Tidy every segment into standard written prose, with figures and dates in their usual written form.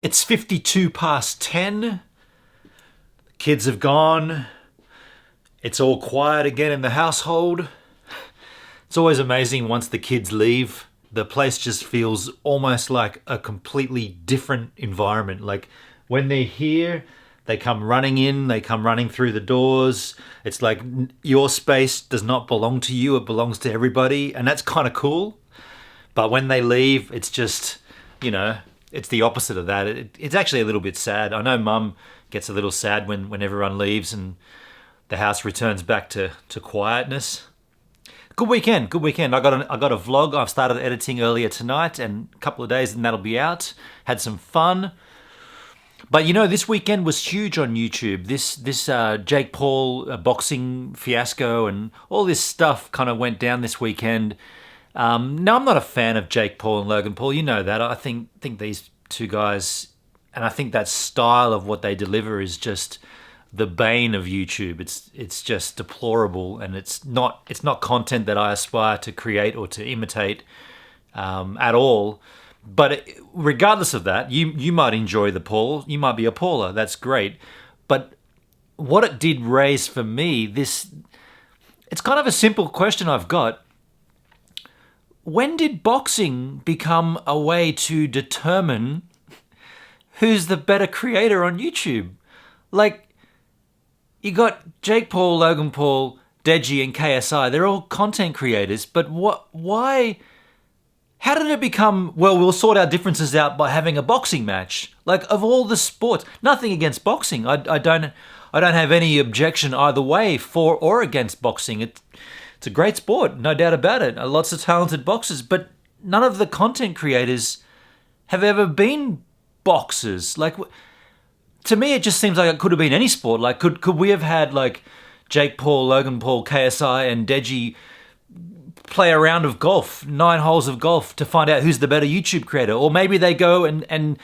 It's 52 past 10. The kids have gone. It's all quiet again in the household. It's always amazing once the kids leave. The place just feels almost like a completely different environment. Like when they're here, they come running in, they come running through the doors. It's like your space does not belong to you, it belongs to everybody. And that's kind of cool. But when they leave, it's just, you know, it's the opposite of that. It's actually a little bit sad. I know Mum gets a little sad when everyone leaves and the house returns back to quietness. Good weekend, good weekend. I got a vlog I've started editing earlier tonight, and a couple of days and that'll be out. Had some fun. But you know, this weekend was huge on YouTube. This Jake Paul boxing fiasco and all this stuff kind of went down this weekend. Now, I'm not a fan of Jake Paul and Logan Paul. You know that. I think these two guys, and I think that style of what they deliver is just the bane of YouTube. It's just deplorable, and it's not content that I aspire to create or to imitate at all. But regardless of that, you might enjoy the Paul. You might be a Pauler. That's great. But what it did raise for me, it's kind of a simple question I've got. When did boxing become a way to determine who's the better creator on YouTube? Like, you got Jake Paul, Logan Paul, Deji, and KSI. They're all content creators, but why? How did it become, well, we'll sort our differences out by having a boxing match? Like, of all the sports, nothing against boxing. I don't have any objection either way, for or against boxing. It's a great sport, no doubt about it. Lots of talented boxers, but none of the content creators have ever been boxers. Like, to me, it just seems like it could have been any sport. Like, could we have had like Jake Paul, Logan Paul, KSI, and Deji play a round of golf, 9 holes of golf, to find out who's the better YouTube creator? Or maybe they go and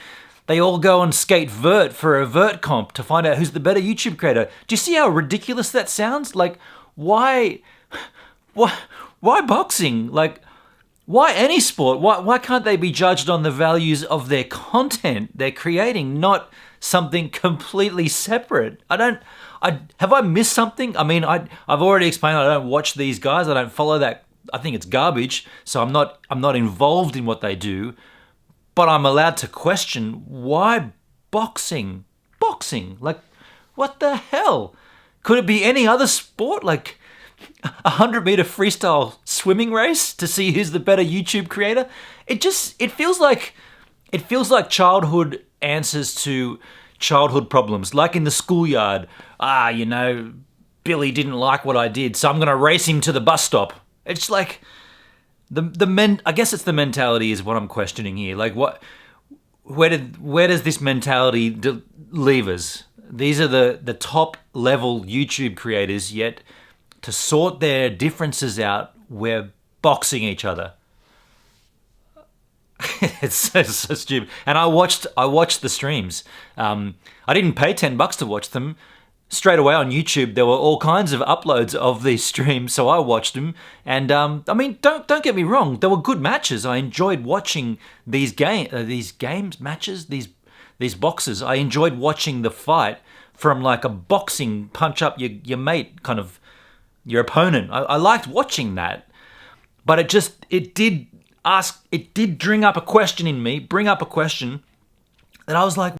they all go and skate vert for a vert comp to find out who's the better YouTube creator. Do you see how ridiculous that sounds? Like, why boxing? Like, why any sport? Why can't they be judged on the values of their content they're creating, not something completely separate? Have I missed something? I mean, I've already explained I don't watch these guys. I don't follow that. I think it's garbage. So I'm not involved in what they do, but I'm allowed to question why boxing. Boxing, like, what the hell? Could it be any other sport? Like 100-meter freestyle swimming race to see who's the better YouTube creator? It feels like childhood answers to childhood problems. Like in the schoolyard, Billy didn't like what I did, so I'm going to race him to the bus stop. It's like I guess it's the mentality is what I'm questioning here. Like, where does this mentality leave us? These are the top level YouTube creators, yet to sort their differences out, we're boxing each other. It's so stupid. And I watched the streams. I didn't pay $10 to watch them. Straight away on YouTube, there were all kinds of uploads of these streams, so I watched them. And I mean, don't get me wrong, they were good matches. I enjoyed watching these matches, these boxers. I enjoyed watching the fight from like a boxing punch up your mate, kind of your opponent. I liked watching that, but it did bring up a question in me, that I was like,